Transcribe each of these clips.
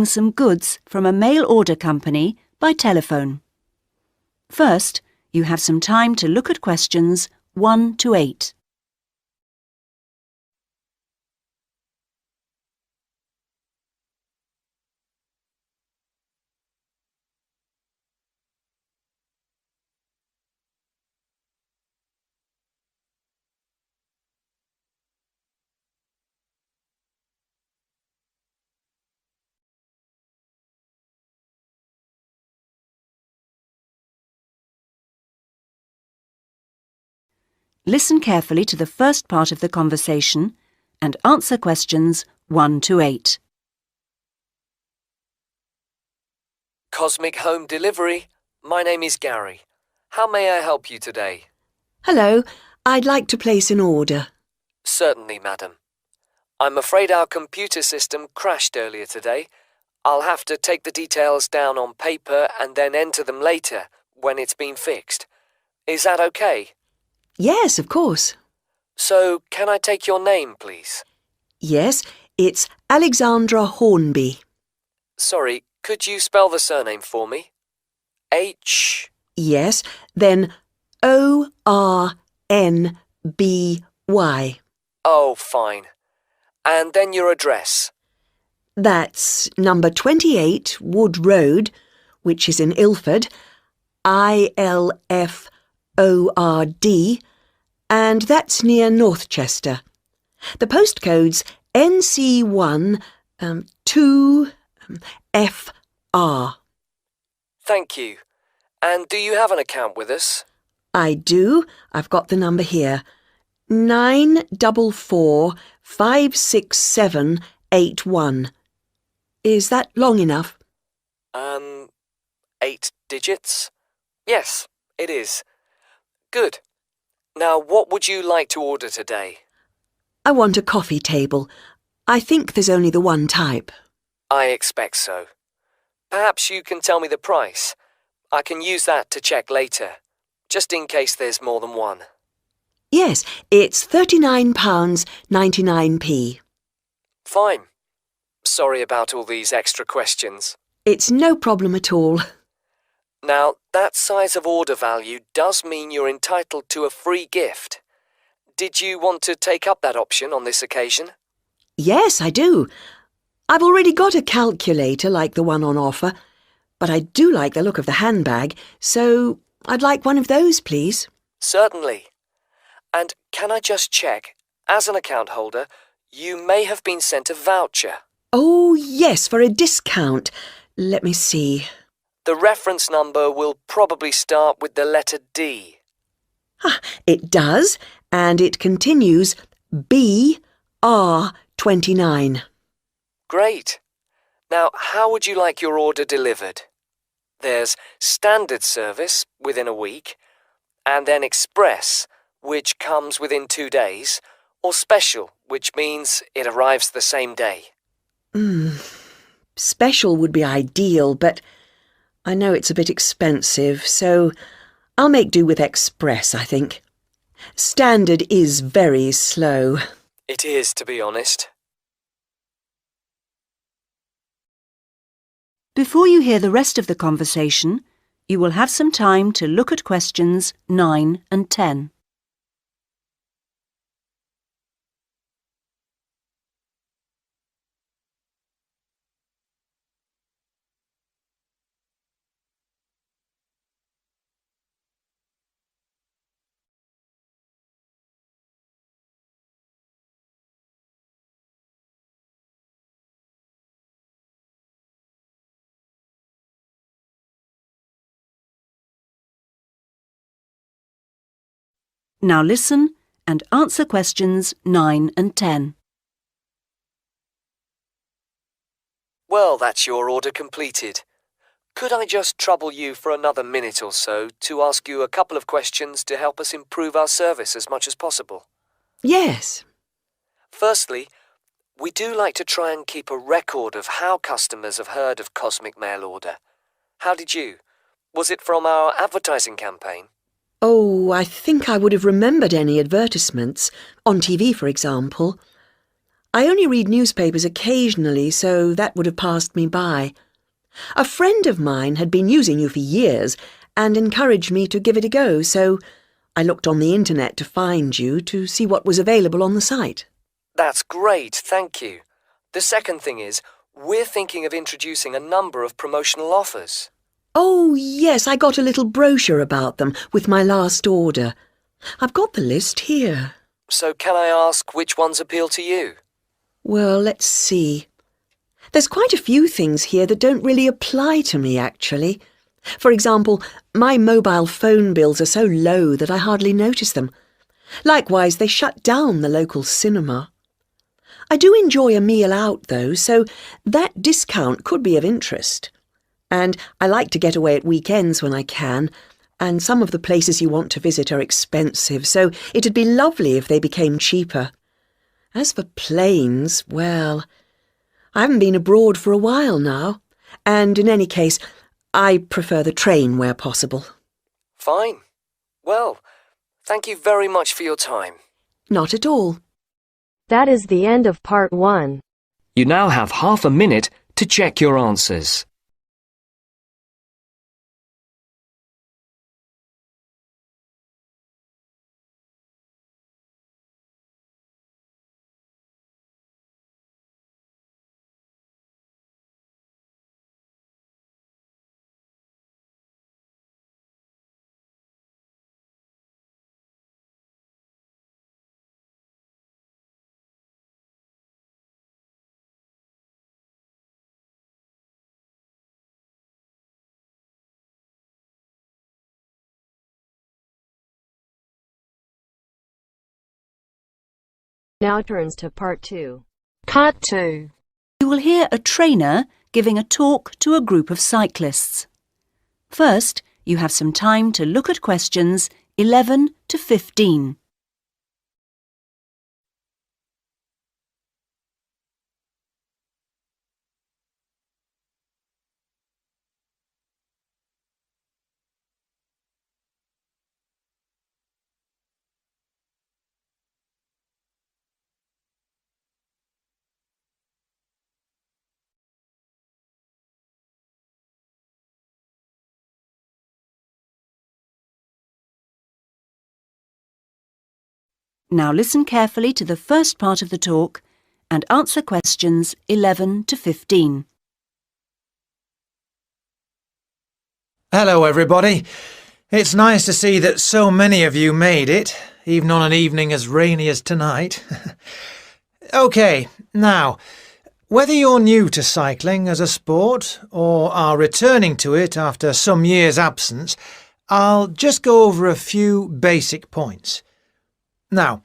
some goods from a mail order company by telephone. First, you have some time to look at questions 1 to 8. Listen carefully to the first part of the conversation and answer questions 1 to 8. Cosmic Home Delivery. My name is Gary. How may I help you today? Hello, I'd like to place an order. Certainly, madam. I'm afraid our computer system crashed earlier today. I'll have to take the details down on paper and then enter them later when it's been fixed. Is that okay? Yes, of course. So, can I take your name, please? Yes, it's Alexandra Hornby. Sorry, could you spell the surname for me? H... Yes, then Ornby. Oh, fine. And then your address. That's number 28 Wood Road, which is in Ilford, ILFORD, and that's near Northchester. The postcode's NC1 2FR. Thank you. And do you have an account with us? I do. I've got the number here. 944567881. Is that long enough? 8 digits? Yes, it is. Good. Now, what would you like to order today? I want a coffee table. I think there's only the one type. I expect so. Perhaps you can tell me the price. I can use that to check later, just in case there's more than one. Yes, it's £39.99p. Fine. Sorry about all these extra questions. It's no problem at all. Now, that size of order value does mean you're entitled to a free gift. Did you want to take up that option on this occasion? Yes, I do. I've already got a calculator like the one on offer, but I do like the look of the handbag, so I'd like one of those, please. Certainly. And can I just check, as an account holder, you may have been sent a voucher. Oh, yes, for a discount. Let me see. The reference number will probably start with the letter D. It does, and it continues BR29. Great. Now, how would you like your order delivered? There's standard service within a week, and then express, which comes within 2 days, or special, which means it arrives the same day. Special would be ideal, but I know it's a bit expensive, so I'll make do with express, I think. Standard is very slow. It is, to be honest. Before you hear the rest of the conversation, you will have some time to look at questions 9 and 10. Now listen and answer questions 9 and 10. Well, that's your order completed. Could I just trouble you for another minute or so to ask you a couple of questions to help us improve our service as much as possible? Yes. Firstly, we do like to try and keep a record of how customers have heard of Cosmic Mail Order. How did you? Was it from our advertising campaign? Oh, I think I would have remembered any advertisements, on TV, for example. I only read newspapers occasionally, so that would have passed me by. A friend of mine had been using you for years and encouraged me to give it a go, so I looked on the internet to find you to see what was available on the site. That's great, thank you. The second thing is, we're thinking of introducing a number of promotional offers. Oh, yes, I got a little brochure about them with my last order. I've got the list here. So can I ask which ones appeal to you? Well, let's see. There's quite a few things here that don't really apply to me, actually. For example, my mobile phone bills are so low that I hardly notice them. Likewise, they shut down the local cinema. I do enjoy a meal out, though, so that discount could be of interest. And I like to get away at weekends when I can, and some of the places you want to visit are expensive, so it'd be lovely if they became cheaper. As for planes, well, I haven't been abroad for a while now, and in any case, I prefer the train where possible. Fine. Well, thank you very much for your time. Not at all. That is the end of part 1. You now have half a minute to check your answers. Now turns to part 2. Part 2. You will hear a trainer giving a talk to a group of cyclists. First, you have some time to look at questions 11 to 15. Now listen carefully to the first part of the talk and answer questions 11 to 15. Hello everybody. It's nice to see that so many of you made it, even on an evening as rainy as tonight. OK, now, whether you're new to cycling as a sport or are returning to it after some years' absence, I'll just go over a few basic points. Now,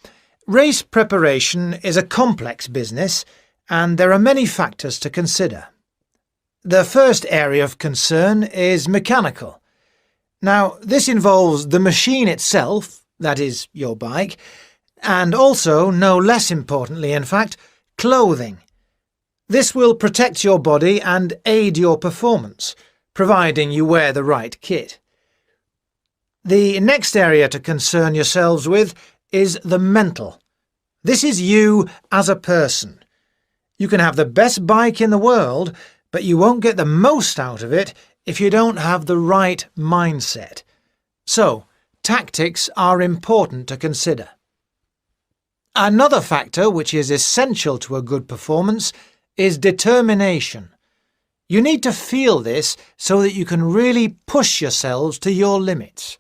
race preparation is a complex business and there are many factors to consider. The first area of concern is mechanical. Now, this involves the machine itself, that is, your bike, and also, no less importantly in fact, clothing. This will protect your body and aid your performance, providing you wear the right kit. The next area to concern yourselves with is the mental. This is you as a person. You can have the best bike in the world, but you won't get the most out of it if you don't have the right mindset. So, tactics are important to consider. Another factor which is essential to a good performance is determination. You need to feel this so that you can really push yourselves to your limits.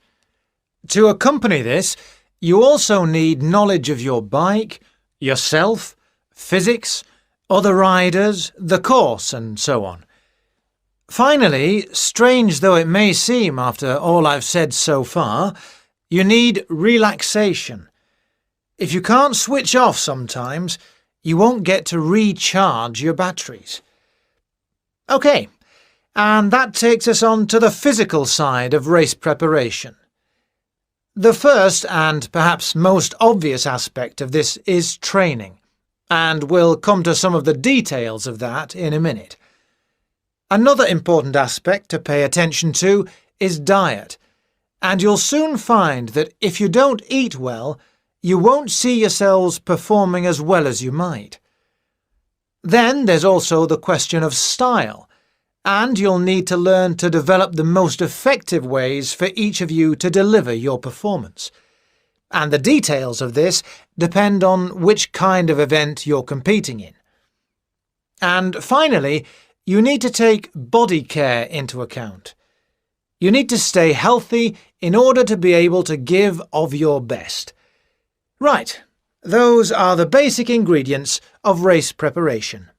To accompany this, you also need knowledge of your bike, yourself, physics, other riders, the course, and so on. Finally, strange though it may seem after all I've said so far, you need relaxation. If you can't switch off sometimes, you won't get to recharge your batteries. OK, and that takes us on to the physical side of race preparation. The first and perhaps most obvious aspect of this is training, and we'll come to some of the details of that in a minute. Another important aspect to pay attention to is diet, and you'll soon find that if you don't eat well, you won't see yourselves performing as well as you might. Then there's also the question of style, and you'll need to learn to develop the most effective ways for each of you to deliver your performance. And the details of this depend on which kind of event you're competing in. And finally, you need to take body care into account. You need to stay healthy in order to be able to give of your best. Right, those are the basic ingredients of race preparation.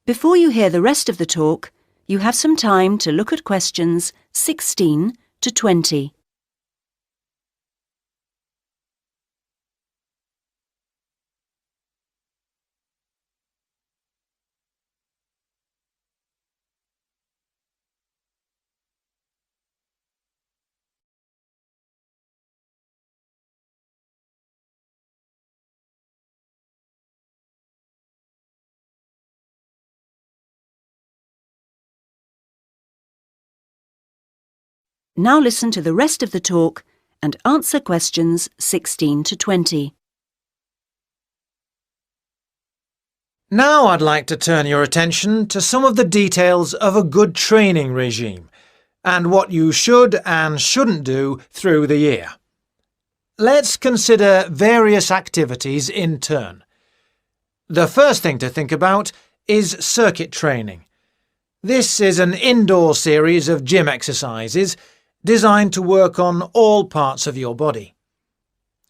Before you hear the rest of the talk, you have some time to look at questions 16 to 20. Now listen to the rest of the talk and answer questions 16 to 20. Now I'd like to turn your attention to some of the details of a good training regime and what you should and shouldn't do through the year. Let's consider various activities in turn. The first thing to think about is circuit training. This is an indoor series of gym exercises designed to work on all parts of your body.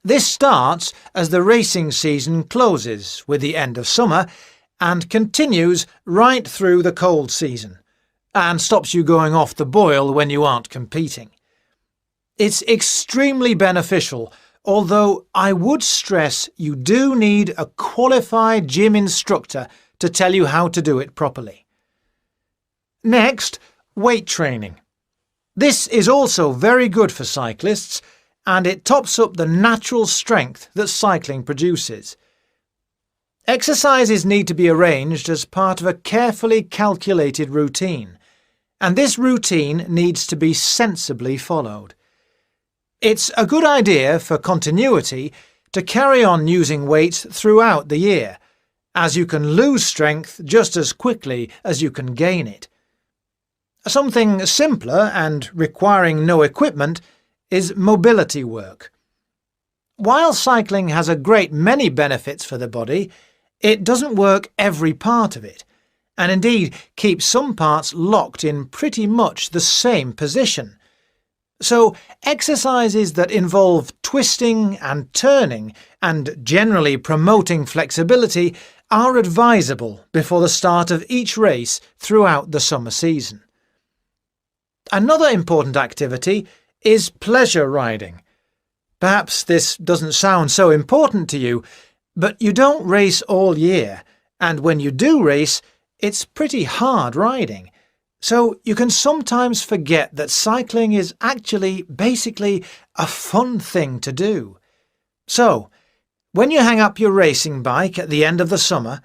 This starts as the racing season closes with the end of summer and continues right through the cold season, and stops you going off the boil when you aren't competing. It's extremely beneficial, although I would stress you do need a qualified gym instructor to tell you how to do it properly. Next, weight training. This is also very good for cyclists, and it tops up the natural strength that cycling produces. Exercises need to be arranged as part of a carefully calculated routine, and this routine needs to be sensibly followed. It's a good idea for continuity to carry on using weights throughout the year, as you can lose strength just as quickly as you can gain it. Something simpler and requiring no equipment is mobility work. While cycling has a great many benefits for the body, it doesn't work every part of it, and indeed keeps some parts locked in pretty much the same position. So exercises that involve twisting and turning and generally promoting flexibility are advisable before the start of each race throughout the summer season. Another important activity is pleasure riding. Perhaps this doesn't sound so important to you, but you don't race all year, and when you do race, it's pretty hard riding. So you can sometimes forget that cycling is actually basically a fun thing to do. So, when you hang up your racing bike at the end of the summer,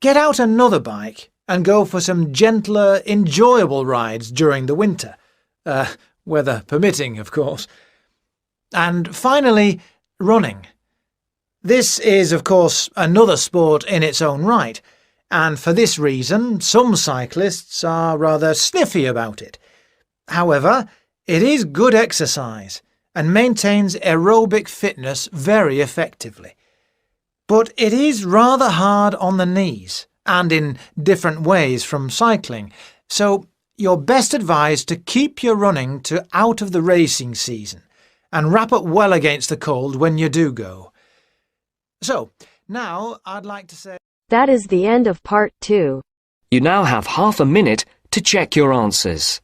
get out another bike and go for some gentler, enjoyable rides during the winter. Weather permitting, of course. And finally, running. This is, of course, another sport in its own right, and for this reason some cyclists are rather sniffy about it. However, it is good exercise and maintains aerobic fitness very effectively. But it is rather hard on the knees, and in different ways from cycling, so you're best advised to keep your running to out of the racing season, and wrap up well against the cold when you do go. So, now I'd like to say... That is the end of part 2. You now have half a minute to check your answers.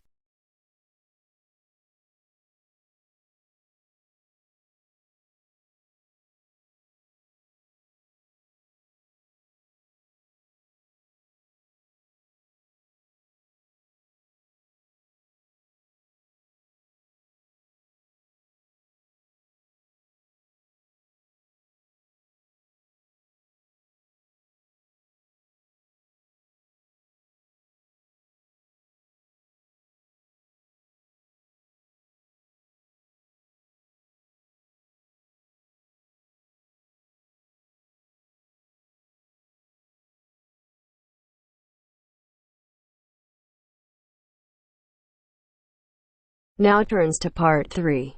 Now turns to Part 3.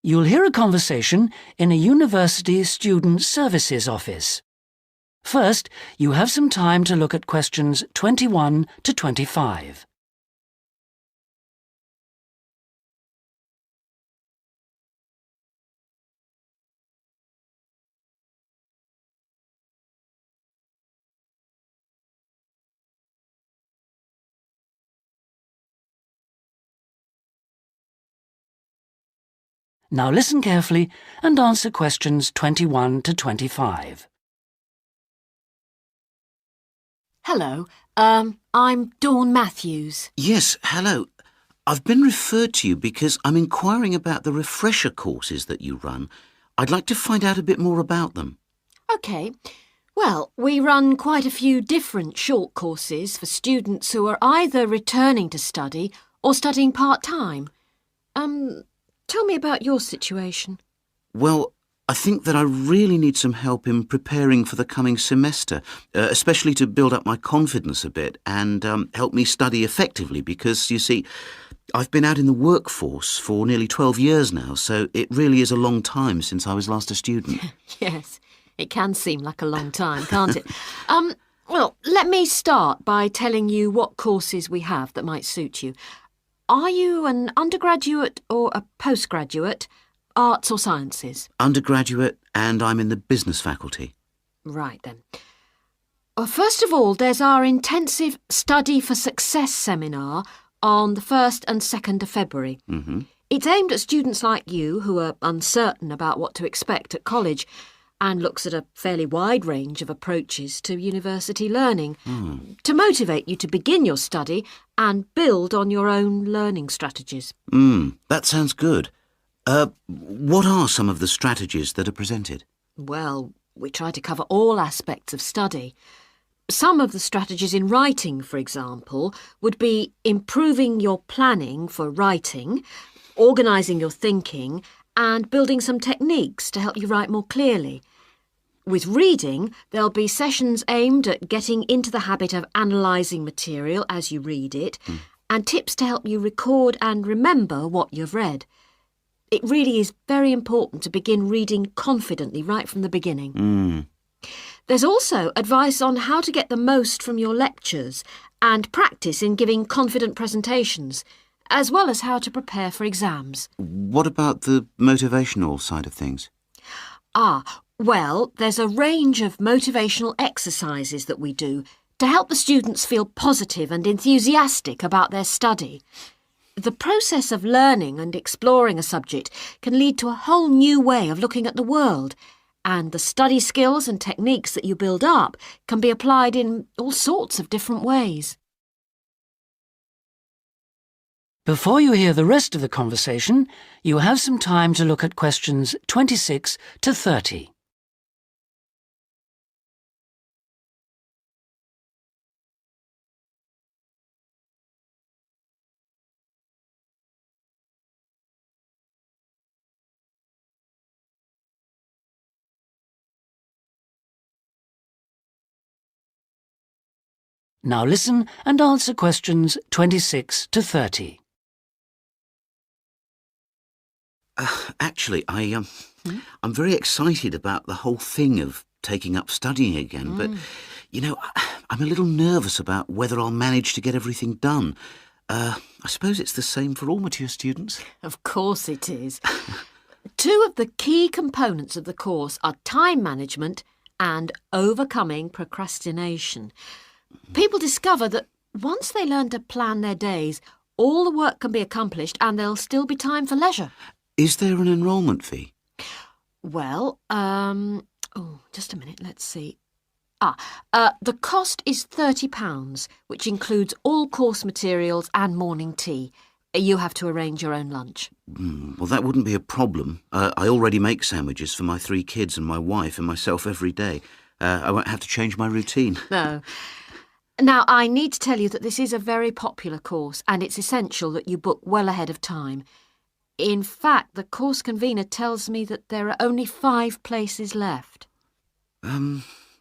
You'll hear a conversation in a university student services office. First, you have some time to look at questions 21 to 25. Now listen carefully and answer questions 21 to 25. Hello, I'm Dawn Matthews. Yes, hello. I've been referred to you because I'm inquiring about the refresher courses that you run. I'd like to find out a bit more about them. OK. Well, we run quite a few different short courses for students who are either returning to study or studying part-time. Tell me about your situation. Well, I think that I really need some help in preparing for the coming semester, especially to build up my confidence a bit and help me study effectively because, you see, I've been out in the workforce for nearly 12 years now, so it really is a long time since I was last a student. Yes, it can seem like a long time, can't it? Well, let me start by telling you what courses we have that might suit you. Are you an undergraduate or a postgraduate, arts or sciences? Undergraduate, and I'm in the business faculty. Right then. Well, first of all, there's our intensive Study for Success seminar on the 1st and 2nd of February. Mm-hmm. It's aimed at students like you who are uncertain about what to expect at college and looks at a fairly wide range of approaches to university learning to motivate you to begin your study and build on your own learning strategies. That sounds good. What are some of the strategies that are presented? Well, we try to cover all aspects of study. Some of the strategies in writing, for example, would be improving your planning for writing, organising your thinking, and building some techniques to help you write more clearly. With reading, there'll be sessions aimed at getting into the habit of analysing material as you read it, and tips to help you record and remember what you've read. It really is very important to begin reading confidently right from the beginning. There's also advice on how to get the most from your lectures and practice in giving confident presentations, as well as how to prepare for exams. What about the motivational side of things? Well, there's a range of motivational exercises that we do to help the students feel positive and enthusiastic about their study. The process of learning and exploring a subject can lead to a whole new way of looking at the world, and the study skills and techniques that you build up can be applied in all sorts of different ways. Before you hear the rest of the conversation, you have some time to look at questions 26 to 30. Now listen and answer questions 26 to 30. Actually, I'm very excited about the whole thing of taking up studying again, but, you know, I'm a little nervous about whether I'll manage to get everything done. I suppose it's the same for all mature students. Of course it is. Two of the key components of the course are time management and overcoming procrastination. People discover that once they learn to plan their days, all the work can be accomplished and there'll still be time for leisure. Is there an enrolment fee? Well, just a minute, let's see. The cost is £30, which includes all course materials and morning tea. You have to arrange your own lunch. Well, that wouldn't be a problem. I already make sandwiches for my 3 kids and my wife and myself every day. I won't have to change my routine. No. Now, I need to tell you that this is a very popular course and it's essential that you book well ahead of time. In fact, the course convener tells me that there are only 5 places left.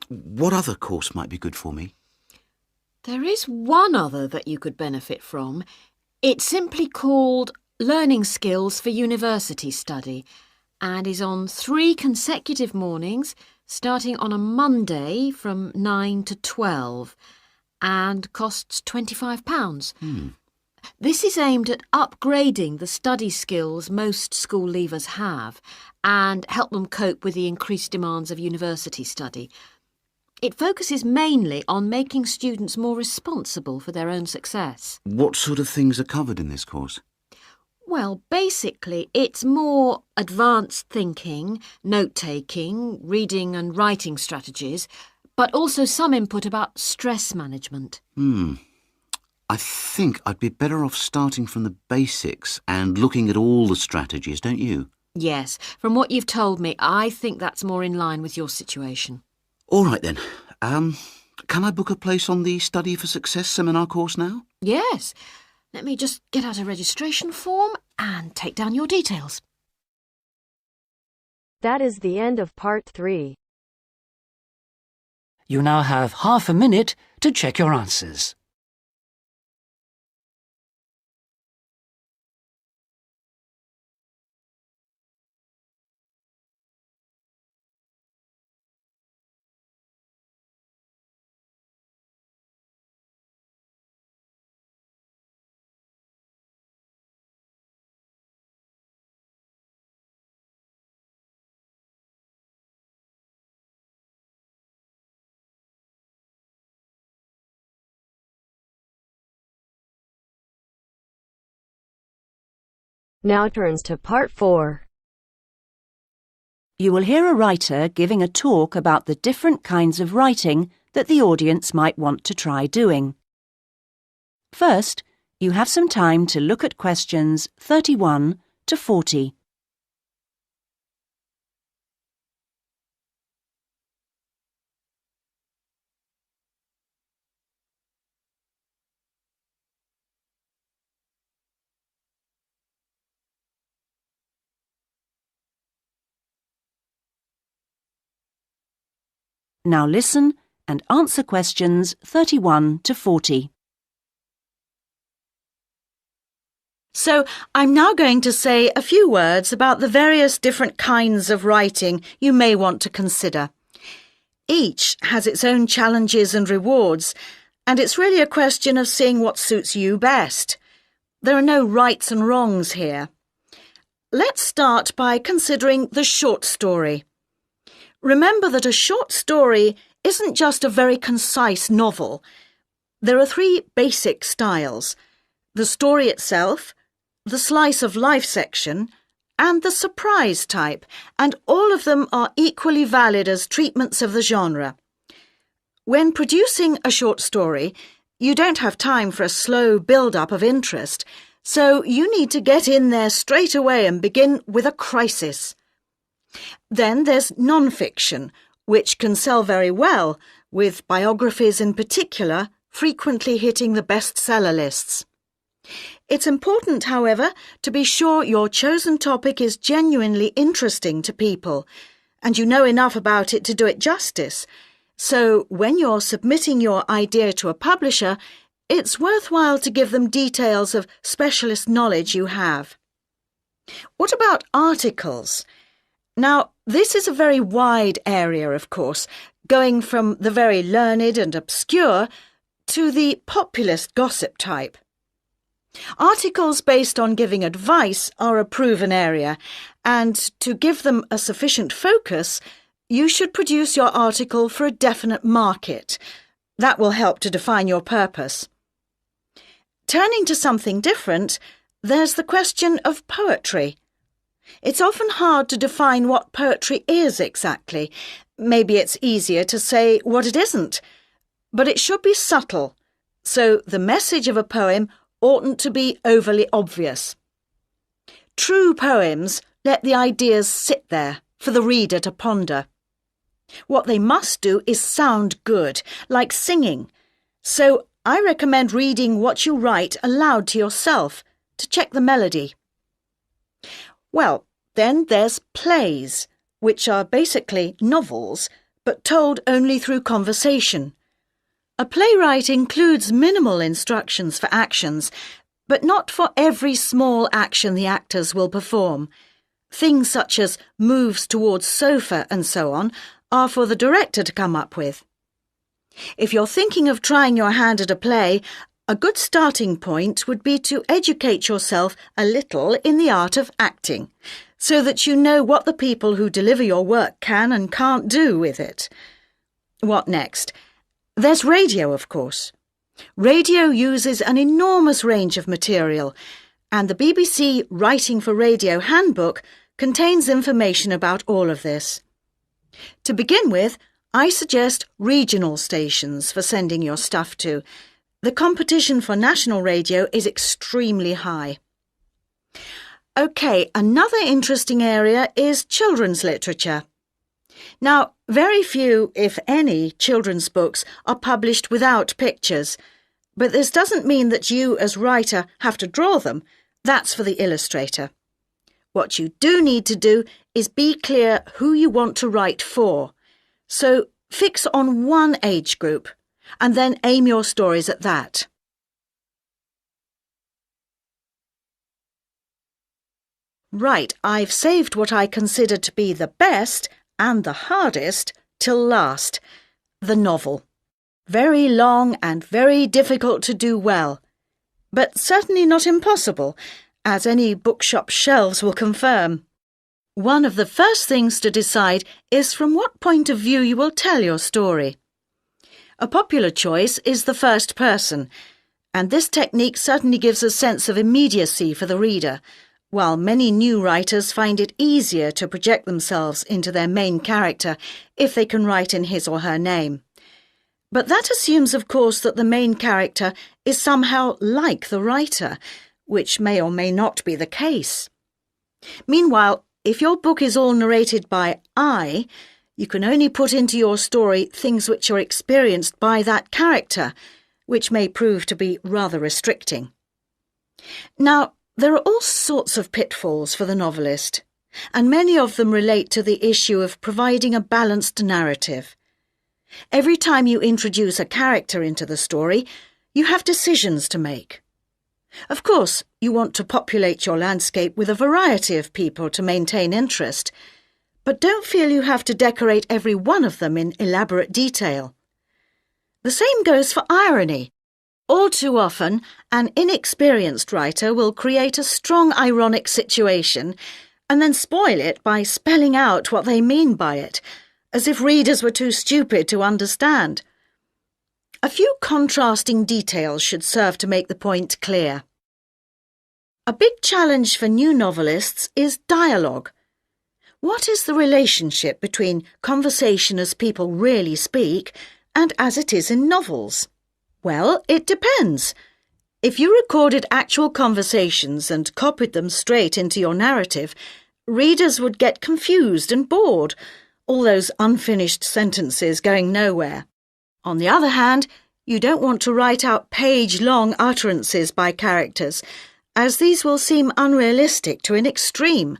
What other course might be good for me? There is one other that you could benefit from. It's simply called Learning Skills for University Study and is on 3 consecutive mornings starting on a Monday from 9 to 12 and costs £25. This is aimed at upgrading the study skills most school leavers have and help them cope with the increased demands of university study. It focuses mainly on making students more responsible for their own success. What sort of things are covered in this course? Well, basically, it's more advanced thinking, note-taking, reading and writing strategies, but also some input about stress management. I think I'd be better off starting from the basics and looking at all the strategies, don't you? Yes, from what you've told me, I think that's more in line with your situation. All right then. Can I book a place on the Study for Success seminar course now? Yes. Let me just get out a registration form and take down your details. That is the end of part 3. You now have half a minute to check your answers. Now turns to part 4. You will hear a writer giving a talk about the different kinds of writing that the audience might want to try doing. First, you have some time to look at questions 31 to 40. Now listen and answer questions 31 to 40. So, I'm now going to say a few words about the various different kinds of writing you may want to consider. Each has its own challenges and rewards, and it's really a question of seeing what suits you best. There are no rights and wrongs here. Let's start by considering the short story. Remember that a short story isn't just a very concise novel. There are 3 basic styles: the story itself, the slice of life section, and the surprise type, and all of them are equally valid as treatments of the genre. When producing a short story, you don't have time for a slow build-up of interest, so you need to get in there straight away and begin with a crisis. Then there's non-fiction, which can sell very well, with biographies in particular frequently hitting the bestseller lists. It's important, however, to be sure your chosen topic is genuinely interesting to people, and you know enough about it to do it justice. So when you're submitting your idea to a publisher, it's worthwhile to give them details of specialist knowledge you have. What about articles? Now, this is a very wide area, of course, going from the very learned and obscure to the populist gossip type. Articles based on giving advice are a proven area, and to give them a sufficient focus, you should produce your article for a definite market. That will help to define your purpose. Turning to something different, there's the question of poetry. It's often hard to define what poetry is exactly. Maybe it's easier to say what it isn't. But it should be subtle, so the message of a poem oughtn't to be overly obvious. True poems let the ideas sit there for the reader to ponder. What they must do is sound good, like singing. So I recommend reading what you write aloud to yourself to check the melody. Well, then there's plays, which are basically novels, but told only through conversation. A playwright includes minimal instructions for actions, but not for every small action the actors will perform. Things such as moves towards sofa and so on are for the director to come up with. If you're thinking of trying your hand at a play, a good starting point would be to educate yourself a little in the art of acting, so that you know what the people who deliver your work can and can't do with it. What next? There's radio, of course. Radio uses an enormous range of material, and the BBC Writing for Radio Handbook contains information about all of this. To begin with, I suggest regional stations for sending your stuff to. The competition for national radio is extremely high. OK, another interesting area is children's literature. Now, very few, if any, children's books are published without pictures, but this doesn't mean that you, as writer, have to draw them. That's for the illustrator. What you do need to do is be clear who you want to write for. So fix on one age group, and then aim your stories at that. Right, I've saved what I consider to be the best and the hardest till last, the novel. Very long and very difficult to do well, but certainly not impossible, as any bookshop shelves will confirm. One of the first things to decide is from what point of view you will tell your story. A popular choice is the first person, and this technique certainly gives a sense of immediacy for the reader, while many new writers find it easier to project themselves into their main character if they can write in his or her name. But that assumes, of course, that the main character is somehow like the writer, which may or may not be the case. Meanwhile, if your book is all narrated by I, you can only put into your story things which are experienced by that character, which may prove to be rather restricting. Now, there are all sorts of pitfalls for the novelist, and many of them relate to the issue of providing a balanced narrative. Every time you introduce a character into the story, you have decisions to make. Of course, you want to populate your landscape with a variety of people to maintain interest, but don't feel you have to decorate every one of them in elaborate detail. The same goes for irony. All too often, an inexperienced writer will create a strong ironic situation and then spoil it by spelling out what they mean by it, as if readers were too stupid to understand. A few contrasting details should serve to make the point clear. A big challenge for new novelists is dialogue. What is the relationship between conversation as people really speak and as it is in novels? Well, it depends. If you recorded actual conversations and copied them straight into your narrative, readers would get confused and bored, all those unfinished sentences going nowhere. On the other hand, you don't want to write out page-long utterances by characters, as these will seem unrealistic to an extreme,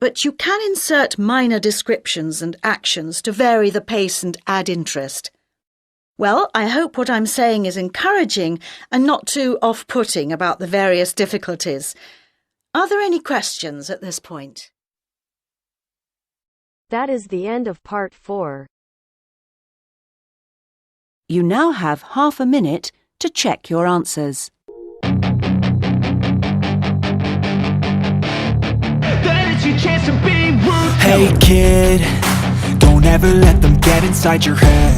but you can insert minor descriptions and actions to vary the pace and add interest. Well, I hope what I'm saying is encouraging and not too off-putting about the various difficulties. Are there any questions at this point? That is the end of part 4. You now have half a minute to check your answers. Hey kid, don't ever let them get inside your head.